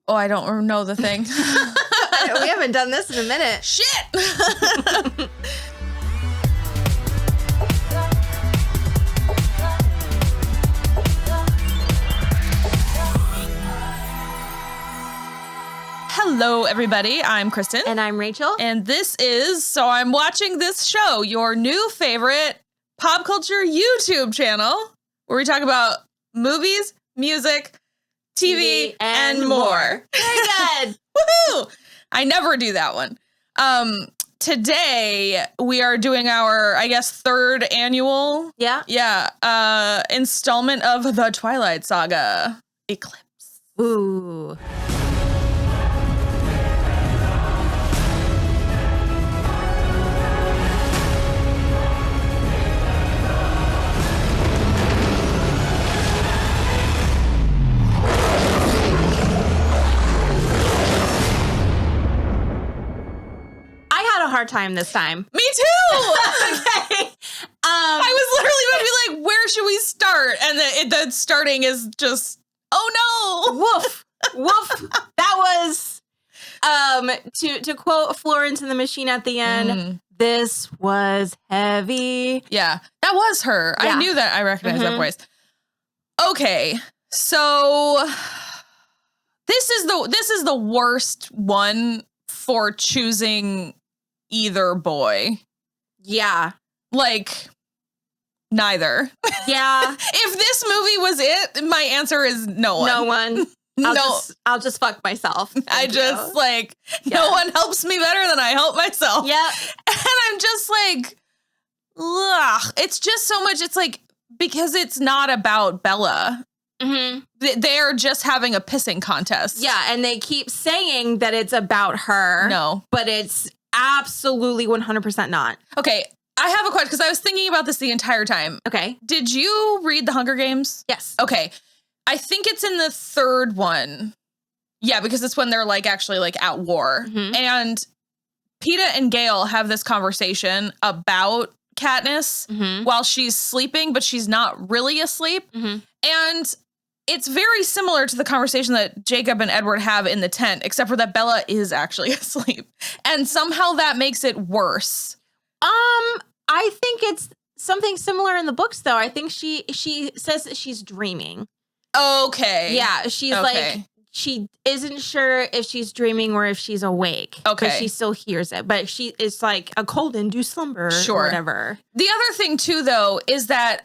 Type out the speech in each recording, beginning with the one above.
Oh, I don't know the thing. We haven't done this in a minute. Shit! Hello, everybody. I'm Kristen. And I'm Rachel. And this is So I'm Watching This Show, your new favorite pop culture YouTube channel, where we talk about movies, music, TV, and more. Very good. Woohoo! I never do that one. Today, we are doing our, I guess, third annual installment of the Twilight Saga Eclipse. Ooh. Hard time this time. Me too. Okay. I was literally going to be like, where should we start? And the starting is just, oh no. Woof. Woof. That was, to quote Florence and the Machine at the end, this was heavy. Yeah, that was her. Yeah. I knew that. I recognized that voice. Okay. So this is the worst one for choosing either boy. Yeah. Like, neither. Yeah. If this movie was it, my answer is no one. No one. I'll just fuck myself. No one helps me better than I help myself. Yeah. And I'm just like, ugh. It's just so much. It's like, because it's not about Bella. Mm-hmm. They're just having a pissing contest. Yeah. And they keep saying that it's about her. No. But it's absolutely 100% not. Okay, I have a question because I was thinking about this the entire time. Okay. Did you read The Hunger Games? Yes. Okay. I think it's in the third one. Yeah, because it's when they're like actually like at war. Mm-hmm. And Peeta and Gale have this conversation about Katniss while she's sleeping, but she's not really asleep. Mm-hmm. And it's very similar to the conversation that Jacob and Edward have in the tent, except for that Bella is actually asleep. And somehow that makes it worse. I think it's something similar in the books, though. I think she says that she's dreaming. Okay. Yeah, she's like, she isn't sure if she's dreaming or if she's awake. Okay. But she still hears it. But she is like a cold induced slumber or whatever. The other thing, too, though, is that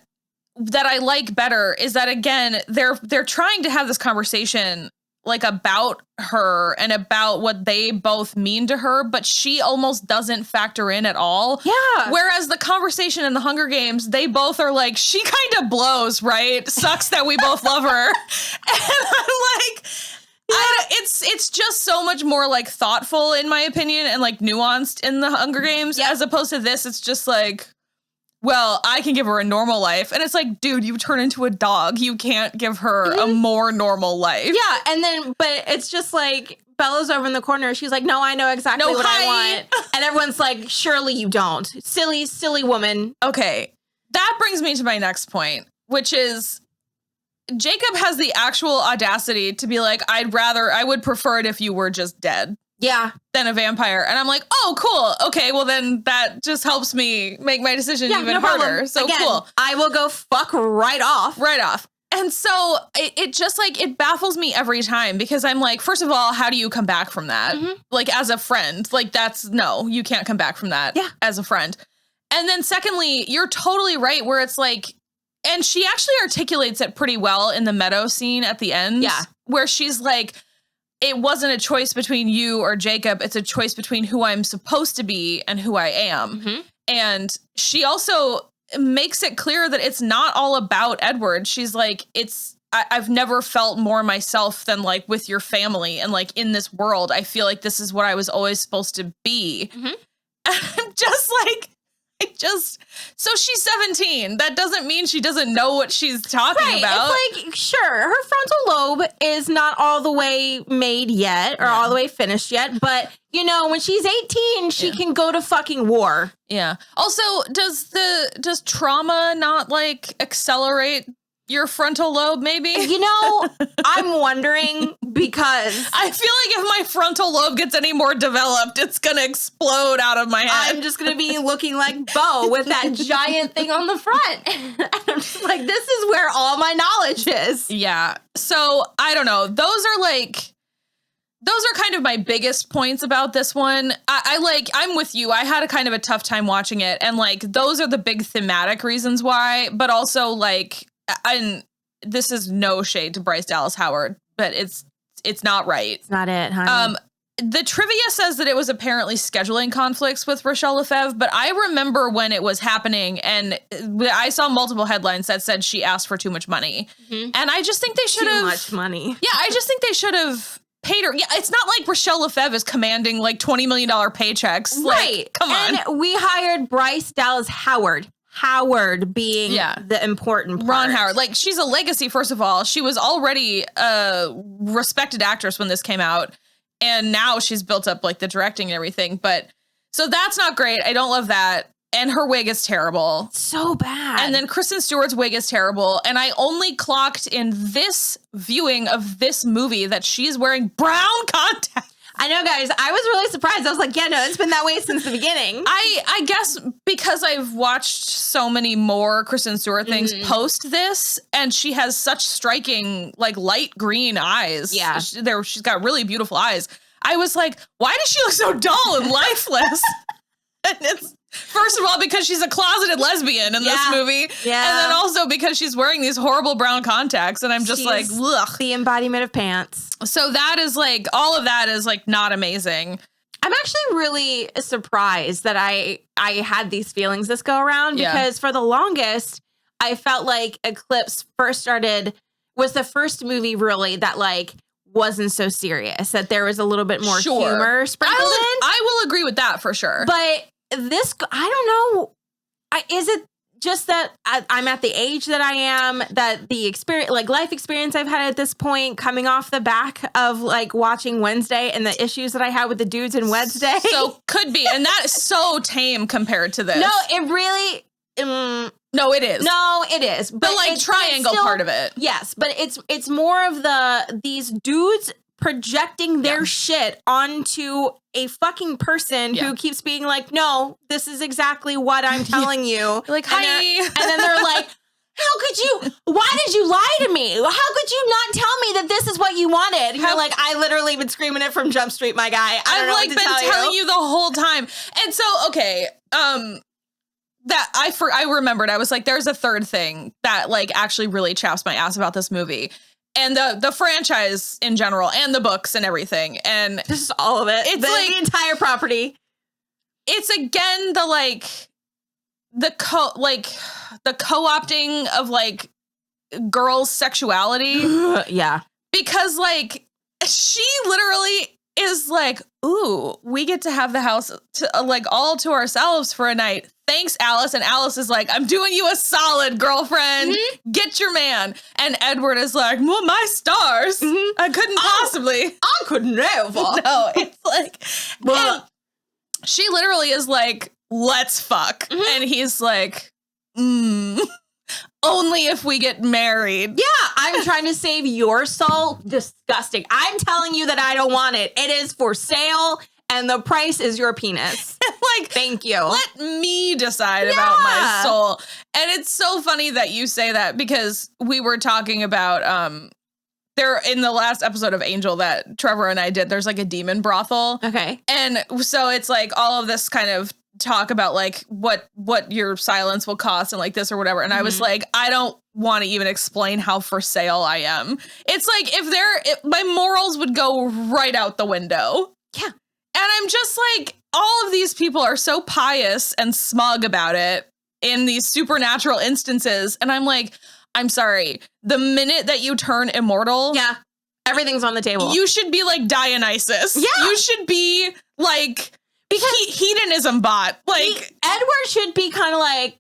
I like better is that, again, they're trying to have this conversation like about her and about what they both mean to her, but she almost doesn't factor in at all. Yeah. Whereas the conversation in the Hunger Games, they both are like, she kind of blows, right? Sucks that we both love her. And I'm like, it's just so much more like thoughtful in my opinion and like nuanced in the Hunger Games as opposed to this. It's just like, well, I can give her a normal life. And it's like, dude, you turn into a dog. You can't give her a more normal life. Yeah. And then, but it's just like Bella's over in the corner. She's like, no, I know exactly what I want. And everyone's like, surely you don't. Silly, silly woman. Okay. That brings me to my next point, which is Jacob has the actual audacity to be like, I would prefer it if you were just dead. Yeah. Than a vampire. And I'm like, oh, cool. Okay, well, then that just helps me make my decision even harder. So again, cool. I will go fuck right off. Right off. And so it just like, it baffles me every time because I'm like, first of all, how do you come back from that? Mm-hmm. Like as a friend, like no, you can't come back from that as a friend. And then secondly, you're totally right where it's like, and she actually articulates it pretty well in the Meadow scene at the end. Yeah. Where she's like, it wasn't a choice between you or Jacob. It's a choice between who I'm supposed to be and who I am. Mm-hmm. And she also makes it clear that it's not all about Edward. She's like, I've never felt more myself than like with your family and like in this world. I feel like this is what I was always supposed to be. Mm-hmm. And I'm just like, so she's 17. That doesn't mean she doesn't know what she's talking about. It's like, sure, her frontal lobe is not all the way made yet or all the way finished yet. But, you know, when she's 18, she can go to fucking war. Yeah. Also, does trauma not like accelerate your frontal lobe, maybe? You know, I'm wondering because I feel like if my frontal lobe gets any more developed, it's going to explode out of my head. I'm just going to be looking like Bo with that giant thing on the front. And I'm just like, this is where all my knowledge is. Yeah. So I don't know. Those are kind of my biggest points about this one. I'm with you. I had a kind of a tough time watching it. And like, those are the big thematic reasons why, but also like, and this is no shade to Bryce Dallas Howard, but it's not right. It's not it, honey. The trivia says that it was apparently scheduling conflicts with Rochelle Lefebvre, but I remember when it was happening and I saw multiple headlines that said she asked for too much money. Mm-hmm. And I just think they should have... Too much money. Yeah, I just think they should have paid her. Yeah, it's not like Rochelle Lefebvre is commanding like $20 million paychecks. Right. Like, come on. And we hired Bryce Dallas Howard. Howard being the important part. Ron Howard. Like, she's a legacy, first of all. She was already a respected actress when this came out. And now she's built up like the directing and everything. But so that's not great. I don't love that. And her wig is terrible. So bad. And then Kristen Stewart's wig is terrible. And I only clocked in this viewing of this movie that she's wearing brown contacts. I know, guys. I was really surprised. I was like, yeah, no, it's been that way since the beginning. I guess because I've watched so many more Kristen Stewart things post this, and she has such striking, like, light green eyes. Yeah. She's got really beautiful eyes. I was like, why does she look so dull and lifeless? And it's, first of all, because she's a closeted lesbian in this movie. Yeah. And then also because she's wearing these horrible brown contacts. And I'm just like, ugh. The embodiment of pants. So that is like, all of that is like not amazing. I'm actually really surprised that I had these feelings this go around because for the longest, I felt like Eclipse was the first movie really that like wasn't so serious, that there was a little bit more humor sprinkled in. I will agree with that for sure. But this, I don't know. Is it just that I'm at the age that I am, that the experience, like life experience I've had at this point, coming off the back of like watching Wednesday and the issues that I had with the dudes in Wednesday? So could be. And that is so tame compared to this. No, it really... no, it is. No, it is. But like triangle still, part of it. Yes, but it's more of these dudes projecting their shit onto a fucking person who keeps being like, no, this is exactly what I'm telling you. Like, hi. And then they're like, why did you lie to me? How could you not tell me that this is what you wanted? And you're like, I literally been screaming it from Jump Street, my guy. I've like been telling you the whole time. And so, okay, that I remembered. I was like, there's a third thing that like actually really chaps my ass about this movie. And the franchise in general and the books and everything. And just all of it. It's like the entire property. It's again the co-opting of like girls' sexuality. Yeah. Because like she literally is like, ooh, we get to have the house to like all to ourselves for a night. Thanks, Alice. And Alice is like, I'm doing you a solid, girlfriend. Mm-hmm. Get your man. And Edward is like, well, my stars. Mm-hmm. I couldn't possibly. I could never. No, it's like, well, she literally is like, let's fuck. Mm-hmm. And he's like, only if we get married. Yeah, I'm trying to save your soul. Disgusting. I'm telling you that I don't want it. It is for sale. And the price is your penis. Like, thank you. Let me decide about my soul. And it's so funny that you say that because we were talking about there in the last episode of Angel that Trevor and I did. There's like a demon brothel. Okay. And so it's like all of this kind of talk about like what your silence will cost and like this or whatever. And I was like, I don't want to even explain how for sale I am. It's like if my morals would go right out the window. Yeah. And I'm just like, all of these people are so pious and smug about it in these supernatural instances. And I'm like, I'm sorry. The minute that you turn immortal. Yeah. Everything's on the table. You should be like Dionysus. Yeah. You should be like hedonism bot. Like Edward should be kind of like,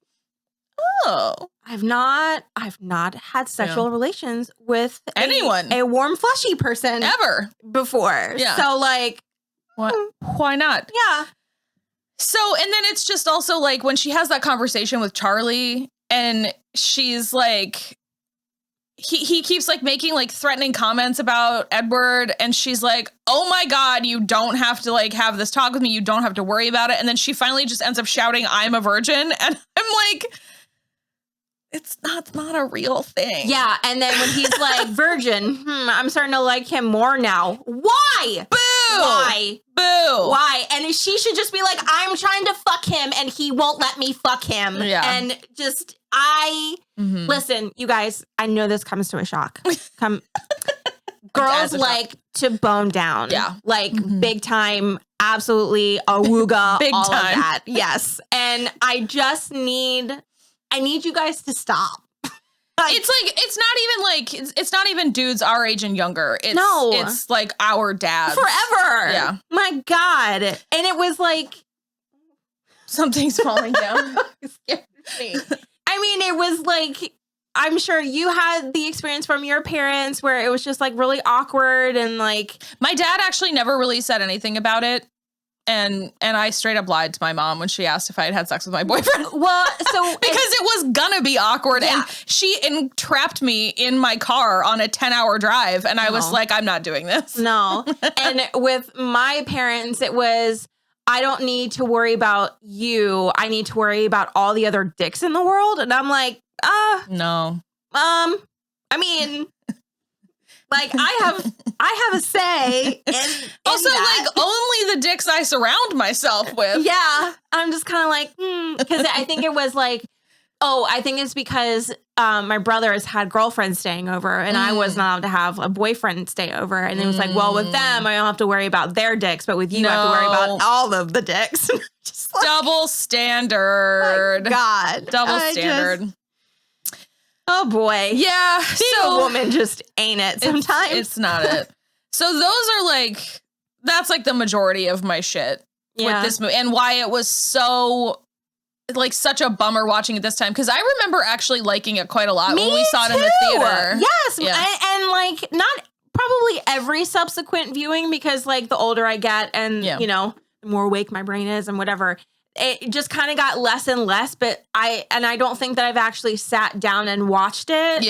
oh, I've not had sexual relations with anyone, a warm, fleshy person ever before. Yeah. So like, why not? Yeah. So, and then it's just also like when she has that conversation with Charlie and she's like, he keeps like making like threatening comments about Edward, and she's like, oh my God, you don't have to like have this talk with me. You don't have to worry about it. And then she finally just ends up shouting, I'm a virgin. And I'm like, it's not a real thing. Yeah. And then when he's like, virgin, I'm starting to like him more now. Why? Boo! Why? Boo! Why? And she should just be like, I'm trying to fuck him and he won't let me fuck him. Yeah. And just, listen, you guys, I know this comes to a shock. Girls like to bone down. Yeah. Like big time, absolutely awooga, big all time. of that. Yes. And I just need you guys to stop. It's like, it's not even dudes our age and younger. It's like our dads. Forever. Yeah. My God. And it was like. Something's falling down. It scared me. I mean, it was like, I'm sure you had the experience from your parents where it was just like really awkward and like. My dad actually never really said anything about it. And I straight up lied to my mom when she asked if I had had sex with my boyfriend. Well, so because it was gonna be awkward, and she entrapped me in my car on a 10-hour drive, and I was like, I'm not doing this. No. And with my parents, it was, I don't need to worry about you. I need to worry about all the other dicks in the world. And I'm like, no. I mean. Like I have a say. Also, like only the dicks I surround myself with. Yeah, I'm just kind of like, because I think it was like, I think it's because my brother has had girlfriends staying over, and I was not allowed to have a boyfriend stay over, and it was like, well, with them, I don't have to worry about their dicks, but with you, I have to worry about all of the dicks. Just like, double standard. My God, double standard. Oh boy. Yeah. Being a woman just ain't it sometimes. It's not it. So those are like, that's like the majority of my shit with this movie, and why it was so like such a bummer watching it this time. Cause I remember actually liking it quite a lot when we saw it in the theater. Yes. Yeah. And like not probably every subsequent viewing, because like the older I get and you know, the more awake my brain is and whatever. It just kind of got less and less, but I don't think that I've actually sat down and watched it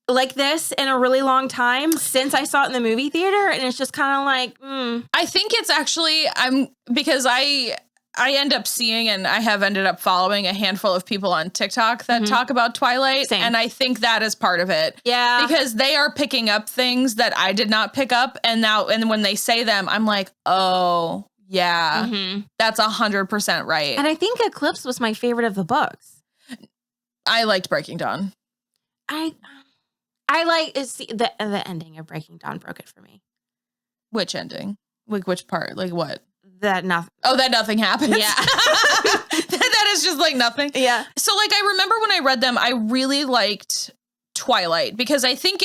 like this in a really long time since I saw it in the movie theater. And it's just kind of like, I think it's actually, because I end up seeing, and I have ended up following a handful of people on TikTok that talk about Twilight. Same. And I think that is part of it. Yeah. Because they are picking up things that I did not pick up. And when they say them, I'm like, oh, yeah, that's 100% right. And I think Eclipse was my favorite of the books. I liked Breaking Dawn. I like the ending of Breaking Dawn broke it for me. Which ending? Like which part? Like what? That nothing. Oh, that nothing happens. Yeah. that is just like nothing. Yeah. So like I remember when I read them, I really liked Twilight because I think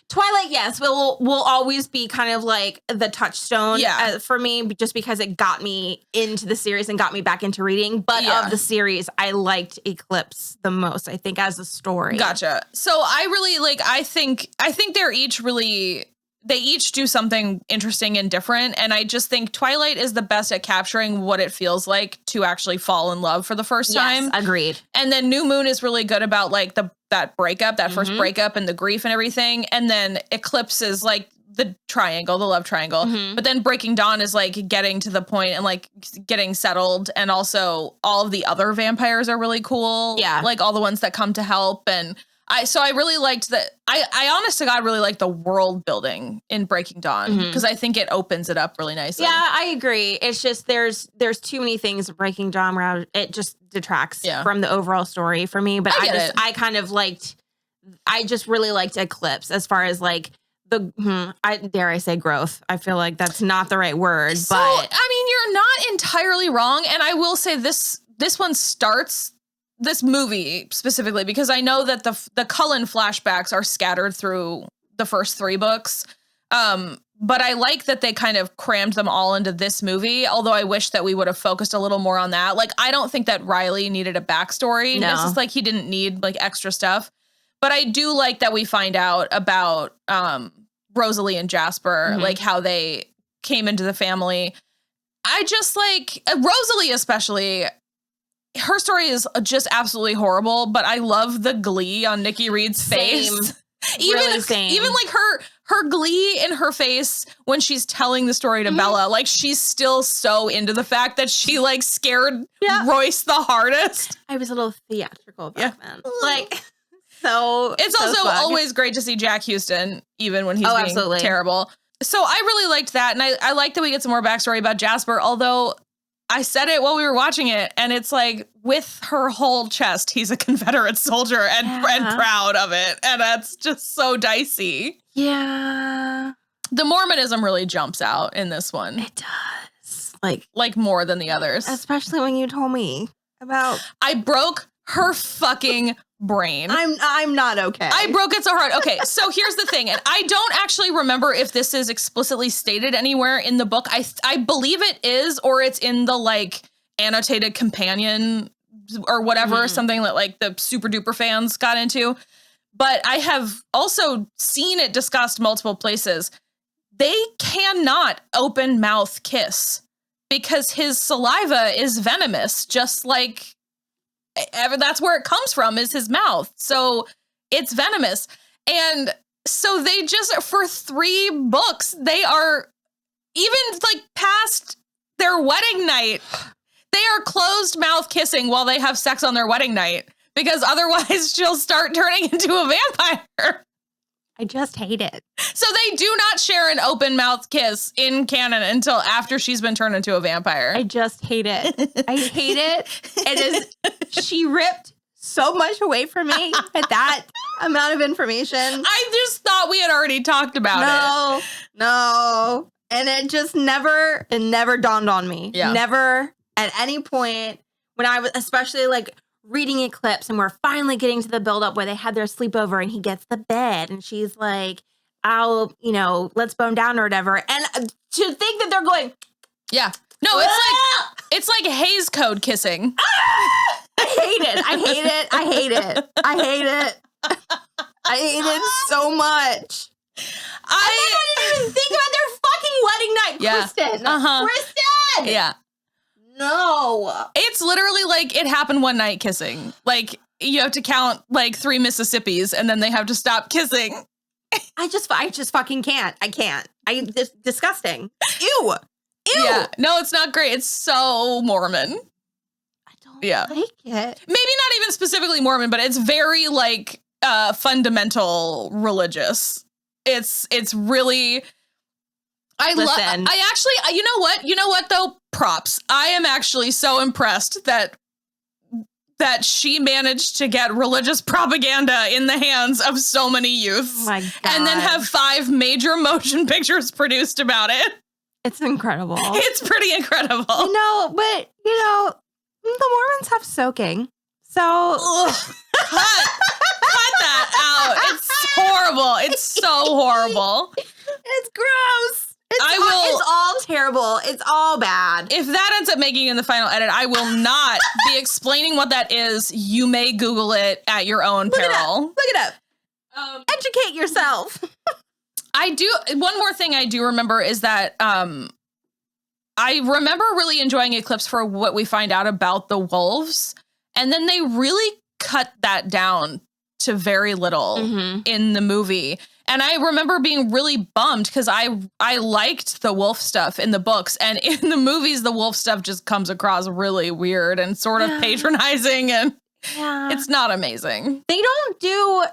Twilight, yes, will always be kind of like the touchstone for me, just because it got me into the series and got me back into reading. But of the series, I liked Eclipse the most, I think, as a story. Gotcha. So I really like, I think they're each really, they each do something interesting and different. And I just think Twilight is the best at capturing what it feels like to actually fall in love for the first time. Yes, agreed. And then New Moon is really good about like that breakup, that first breakup and the grief and everything. And then Eclipse is like the triangle, the love triangle. But then Breaking Dawn is like getting to the point and like getting settled. And also all of the other vampires are really cool. Yeah. Like all the ones that come to help. And I really liked that. I honest to God really like the world building in Breaking Dawn because I think it opens it up really nicely. Yeah, I agree. It's just there's too many things in Breaking Dawn where it just detracts from the overall story for me. But I just really liked Eclipse as far as like dare I say growth. I feel like that's not the right word. So, but I mean, you're not entirely wrong. And I will say this one starts this movie specifically because I know that the Cullen flashbacks are scattered through the first 3 books. But I like that they kind of crammed them all into this movie, although I wish that we would have focused a little more on that. Like, I don't think that Riley needed a backstory. No. It's just like he didn't need like extra stuff. But I do like that we find out about Rosalie and Jasper, like how they came into the family. I just like Rosalie especially. her story is just absolutely horrible, but I love the glee on Nikki Reed's face. Even like her glee in her face when she's telling the story to Bella, like she's still so into the fact that she like scared Royce the hardest. I was a little theatrical back then. Like, so it's so also fun. always great to see Jack Houston, even when he's being terrible. So I really liked that. And I like that we get some more backstory about Jasper, although I said it while we were watching it, and it's like with her whole chest, he's a Confederate soldier and proud of it. And that's just so dicey. Yeah. The Mormonism really jumps out in this one. It does. Like more than the others. Especially when you told me about... I broke her fucking brain. I'm not okay. I broke it so hard. Okay, so here's the thing, and I don't actually remember if this is explicitly stated anywhere in the book. I believe it is, or it's in the like annotated companion or whatever, something that like the super duper fans got into. But I have also seen it discussed multiple places. They cannot open mouth kiss because his saliva is venomous, just like that's where it comes from, is his mouth. So it's venomous. And so they just, for 3 books, they are even like past their wedding night. They are closed mouth kissing while they have sex on their wedding night, because otherwise she'll start turning into a vampire. I just hate it. So they do not share an open mouth kiss in canon until after she's been turned into a vampire. I just hate it. I hate it. It is, she ripped so much away from me at that amount of information. I just thought we had already talked about it. No. And it just never dawned on me. Yeah. Never at any point when I was, especially like reading Eclipse, and we're finally getting to the buildup where they had their sleepover and he gets the bed and she's like, let's bone down or whatever. And to think that they're going, yeah, no, it's like Hays Code kissing. I hate it. I hate it. I hate it. I hate it. I hate it so much. I didn't even think about their fucking wedding night, Kristen. Kristen. Yeah. No. It's literally like it happened one night kissing. Like you have to count like 3 Mississippis and then they have to stop kissing. I just fucking can't. I can't. This disgusting. Ew. Yeah. No, it's not great. It's so Mormon. I don't like it. Maybe not even specifically Mormon, but it's very like fundamental religious. It's really, I actually, you know what though? Props. I am actually so impressed that she managed to get religious propaganda in the hands of so many youth. Oh my God. And then have 5 major motion pictures produced about it. It's incredible. It's pretty incredible. But the Mormons have soaking. So cut that out. It's horrible. It's so horrible. It's gross. It's all terrible. It's all bad. If that ends up making it in the final edit, I will not be explaining what that is. You may Google it at your own peril. Look it up. Educate yourself. One more thing I do remember is that I remember really enjoying Eclipse for what we find out about the wolves. And then they really cut that down to very little in the movie. And I remember being really bummed because I liked the wolf stuff in the books. And in the movies, the wolf stuff just comes across really weird and sort of patronizing. And it's not amazing. They don't do...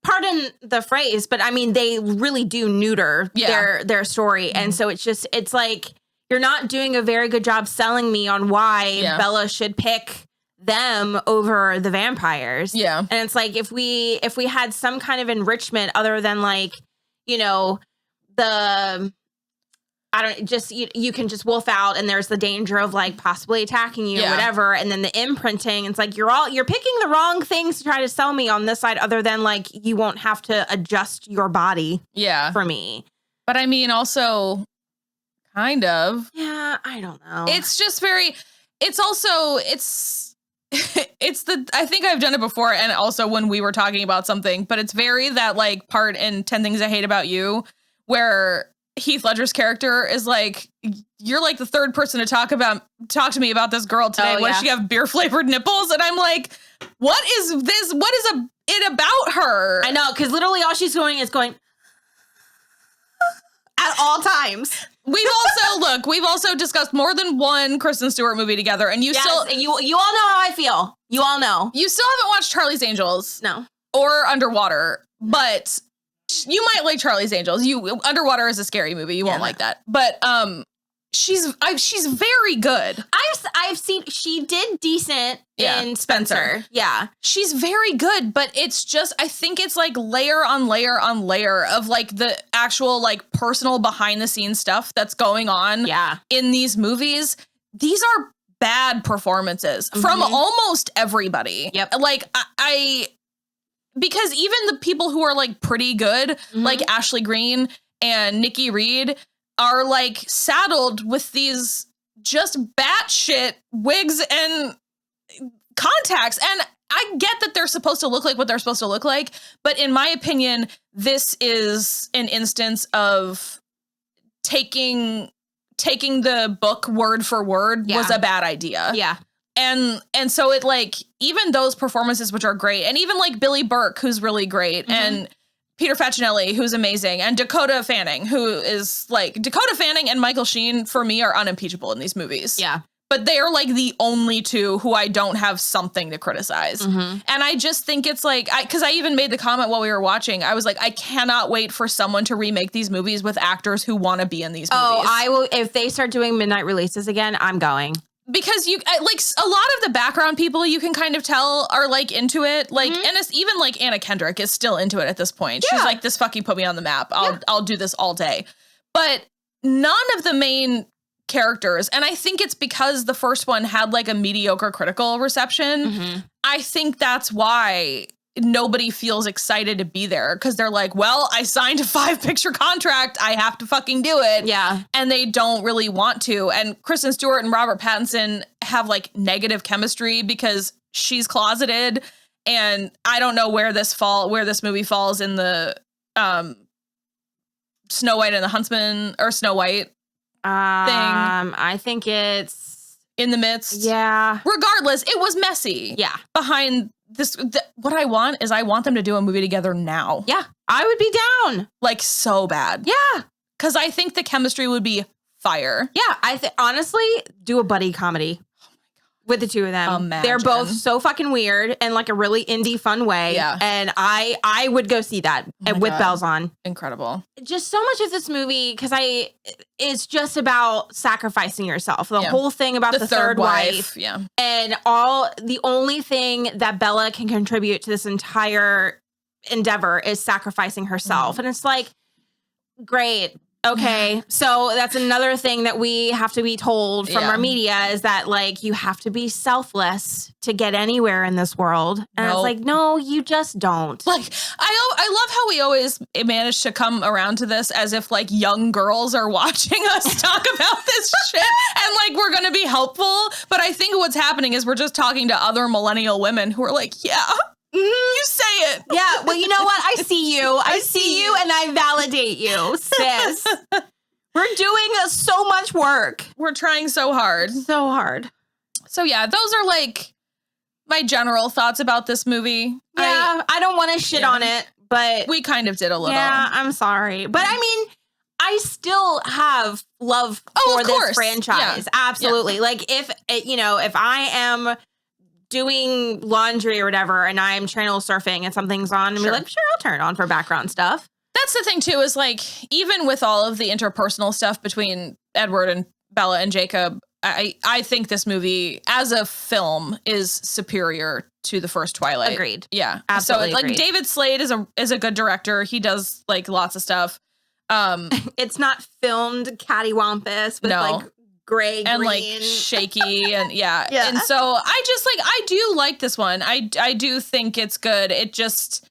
pardon the phrase, but I mean, they really do neuter their story. And so it's like, you're not doing a very good job selling me on why Bella should pick them over the vampires. Yeah. And it's like, if we had some kind of enrichment other than like, you can just wolf out and there's the danger of like possibly attacking you or whatever. And then the imprinting, it's like, you're picking the wrong things to try to sell me on this side, other than like, you won't have to adjust your body for me. But I mean, also kind of. Yeah. I don't know. It's just very, it's also, I think I've done it before, and also when we were talking about something, but it's very that like part in 10 Things I Hate About You, where Heath Ledger's character is like, you're like the third person to talk to me about this girl today. Why does she have beer flavored nipples? And I'm like, what is this? What is it about her? I know, because literally all she's doing is going at all times. We've also discussed more than one Kristen Stewart movie together, and you all know how I feel. You all know. You still haven't watched Charlie's Angels. No. Or Underwater, but you might like Charlie's Angels. Underwater is a scary movie. You won't like that. But she's very good. I've seen, she did decent in Spencer. Yeah. She's very good, but it's just, I think it's like layer on layer on layer of like the actual like personal behind the scenes stuff that's going on in these movies. These are bad performances from almost everybody. Yep. Like because even the people who are like pretty good, like Ashley Greene and Nikki Reed, are like saddled with these just batshit wigs and contacts. And I get that they're supposed to look like what they're supposed to look like. But in my opinion, this is an instance of taking the book word for word was a bad idea. Yeah. And so it like, even those performances, which are great, and even like Billy Burke, who's really great, and Peter Facinelli, who's amazing, and Dakota Fanning, who is like, Dakota Fanning and Michael Sheen for me are unimpeachable in these movies. Yeah. But they are like the only two who I don't have something to criticize. And I just think it's like, because I even made the comment while we were watching, I was like, I cannot wait for someone to remake these movies with actors who want to be in these movies. Oh, I will. If they start doing midnight releases again, I'm going. Because you like a lot of the background people you can kind of tell are like into it. Like, and it's even like Anna Kendrick is still into it at this point. She's like, this fucking put me on the map. I'll do this all day. But none of the main characters, and I think it's because the first one had like a mediocre critical reception. I think that's why nobody feels excited to be there, because they're like, well, I signed a 5-picture contract. I have to fucking do it. Yeah. And they don't really want to. And Kristen Stewart and Robert Pattinson have like negative chemistry because she's closeted. And I don't know where this movie falls in the Snow White and the Huntsman, or Snow White thing. I think it's in the midst. Yeah. Regardless, it was messy. Yeah. Behind this, what I want them to do a movie together now. Yeah. I would be down. Like, so bad. Yeah. Because I think the chemistry would be fire. Yeah. Honestly, do a buddy comedy with the two of them. Imagine. They're both so fucking weird and like a really indie fun way. Yeah. And I would go see that with bells on. Incredible. Just so much of this movie, because it's just about sacrificing yourself. The whole thing about the third wife. Yeah. And the only thing that Bella can contribute to this entire endeavor is sacrificing herself. And it's like, great. Okay, so that's another thing that we have to be told from our media, is that like, you have to be selfless to get anywhere in this world. And it's like, no, you just don't. Like, I love how we always manage to come around to this as if like young girls are watching us talk about this shit and like we're going to be helpful. But I think what's happening is we're just talking to other millennial women who are like, yeah. You say it. Yeah. Well, you know what? I see you. I see you and I validate you, sis. We're doing so much work. We're trying so hard. So hard. So yeah, those are like my general thoughts about this movie. Yeah. I don't want to shit on it, but we kind of did a little. Yeah, I'm sorry. But I mean, I still have love for this franchise. Yeah. Absolutely. Yeah. Like if I am doing laundry or whatever and I'm channel surfing and something's on and we're like, sure, I'll turn it on for background stuff. That's the thing too, is like, even with all of the interpersonal stuff between Edward and Bella and Jacob, I think this movie as a film is superior to the first Twilight. Agreed. Yeah. Absolutely. So like agreed. David Slade is a good director. He does like lots of stuff. It's not filmed cattywampus with like gray, and green, like shaky, and yeah. And so I do like this one. I do think it's good. It just,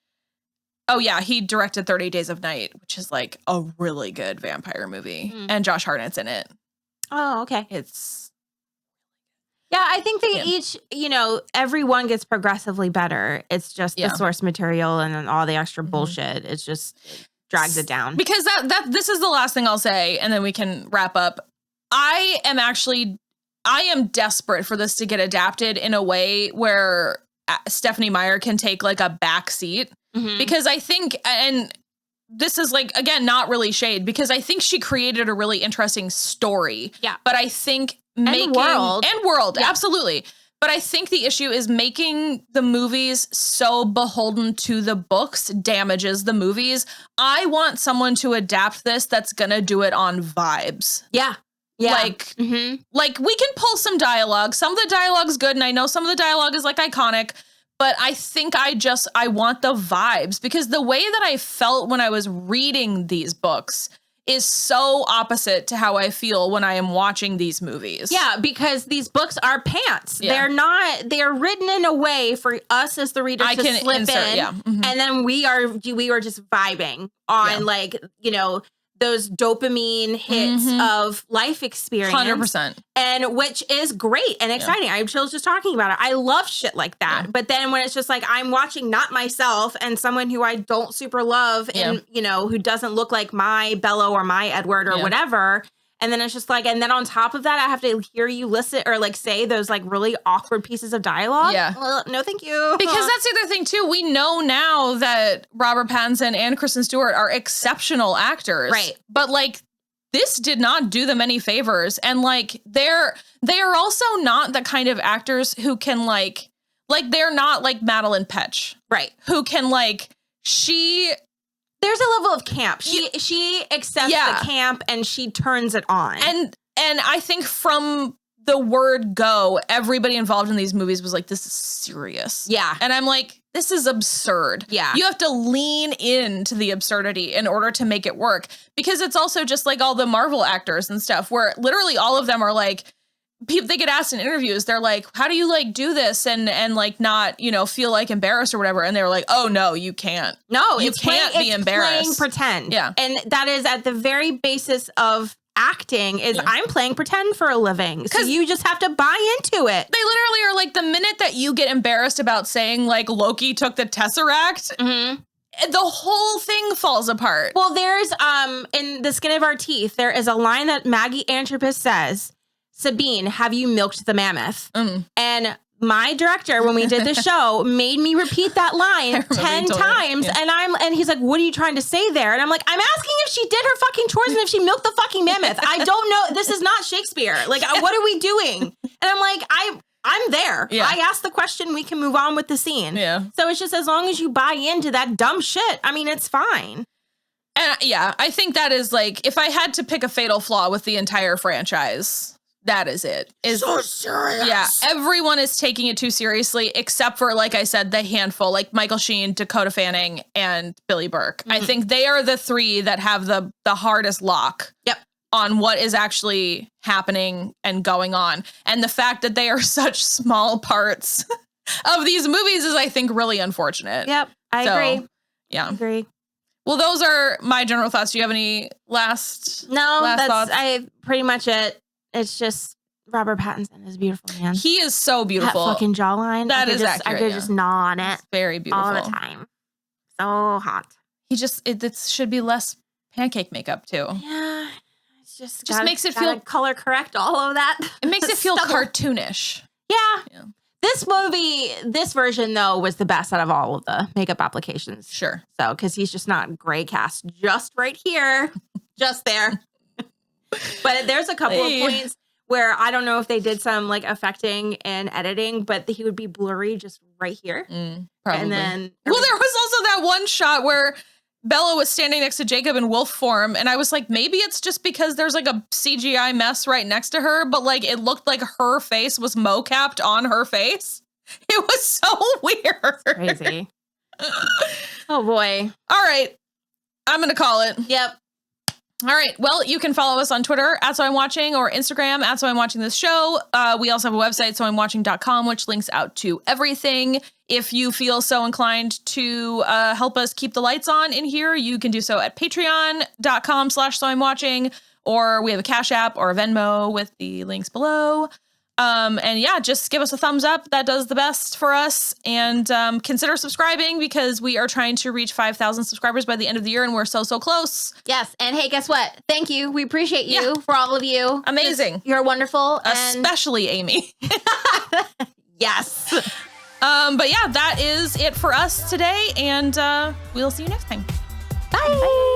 he directed 30 Days of Night, which is like a really good vampire movie, and Josh Hartnett's in it. Oh, okay. I think they each, everyone gets progressively better. It's just the source material and then all the extra bullshit. It's just drags it down. Because this is the last thing I'll say, and then we can wrap up. I am desperate for this to get adapted in a way where Stephenie Meyer can take like a back seat, because I think, and this is like, again, not really shade, because I think she created a really interesting story. Yeah. But I think making world, yeah. Absolutely. But I think the issue is making the movies so beholden to the books damages the movies. I want someone to adapt this that's going to do it on vibes. Yeah. Yeah. Like we can pull some dialogue. Some of the dialogue's good, and I know some of the dialogue is like iconic, but I think I want the vibes, because the way that I felt when I was reading these books is so opposite to how I feel when I am watching these movies. Yeah, because these books are pants. Yeah. They're written in a way for us as the reader to slip in. Yeah. And then we are just vibing on like, you know, those dopamine hits of life experience. 100%. And which is great and exciting. Yeah. I'm just talking about it. I love shit like that. Yeah. But then when it's just like, I'm watching not myself and someone who I don't super love and, you know, who doesn't look like my Bello or my Edward or whatever. And then it's just like, and then on top of that, I have to hear you listen or like say those like really awkward pieces of dialogue. Yeah. No, thank you. Because that's the other thing too. We know now that Robert Pattinson and Kristen Stewart are exceptional actors. Right. But like, this did not do them any favors. And like, they are also not the kind of actors who can like they're not like Madeline Petch. Right. Who can like, there's a level of camp. She accepts the camp and she turns it on. And I think from the word go, everybody involved in these movies was like, this is serious. Yeah. And I'm like, this is absurd. Yeah. You have to lean into the absurdity in order to make it work, because it's also just like all the Marvel actors and stuff where literally all of them are like, people, they get asked in interviews, they're like, how do you like do this and like not, you know, feel like embarrassed or whatever? And they were like, oh no, you can't. No, you can't be embarrassed. Playing pretend. Yeah. And that is at the very basis of acting is I'm playing pretend for a living. So you just have to buy into it. They literally are like, the minute that you get embarrassed about saying like Loki took the Tesseract, the whole thing falls apart. Well, there's in The Skin of Our Teeth, there is a line that Maggie Antropis says, Sabine, have you milked the mammoth? And my director, when we did the show, made me repeat that line 10 times. Yeah. And he's like, what are you trying to say there? And I'm like, I'm asking if she did her fucking chores and if she milked the fucking mammoth. I don't know. This is not Shakespeare. Like, what are we doing? And I'm like, I'm there. Yeah. I asked the question. We can move on with the scene. Yeah. So it's just, as long as you buy into that dumb shit, I mean, it's fine. And yeah, I think that is like, if I had to pick a fatal flaw with the entire franchise, that is it. Is so serious. Yeah, everyone is taking it too seriously, except for, like I said, the handful, like Michael Sheen, Dakota Fanning, and Billy Burke. I think they are the three that have the hardest lock on what is actually happening and going on. And the fact that they are such small parts of these movies is, I think, really unfortunate. Yep, I agree. Yeah. I agree. Well, those are my general thoughts. Do you have any last thoughts? Pretty much it. It's just Robert Pattinson is beautiful, man. He is so beautiful. That fucking jawline. That is accurate. I could just gnaw on it. It's very beautiful. All the time. So hot. He just, it should be less pancake makeup too. Yeah. It's just makes it feel color correct, all of that. It makes it feel cartoonish. Yeah. This version though was the best out of all of the makeup applications. Sure. So, because he's just not gray cast just right here, just there. But there's a couple of points where I don't know if they did some like affecting and editing, but he would be blurry just right here. Probably. And then, well, there was also that one shot where Bella was standing next to Jacob in wolf form, and I was like, maybe it's just because there's like a CGI mess right next to her, but like it looked like her face was mocapped on her face. It was so weird. It's crazy. Oh boy. All right. I'm going to call it. Yep. All right. Well, you can follow us on Twitter @SoI'mWatching or Instagram @SoI'mWatchingThisShow. We also have a website, soimwatching.com, which links out to everything. If you feel so inclined to help us keep the lights on in here, you can do so at patreon.com/soimwatching, or we have a Cashapp or a Venmo with the links below. And yeah, just give us a thumbs up. That does the best for us. And consider subscribing because we are trying to reach 5,000 subscribers by the end of the year. And we're so close. Yes. And hey, guess what? Thank you. We appreciate you for all of you. Amazing. You're wonderful. Especially Amy. Yes. But yeah, that is it for us today. And we'll see you next time. Bye. Bye.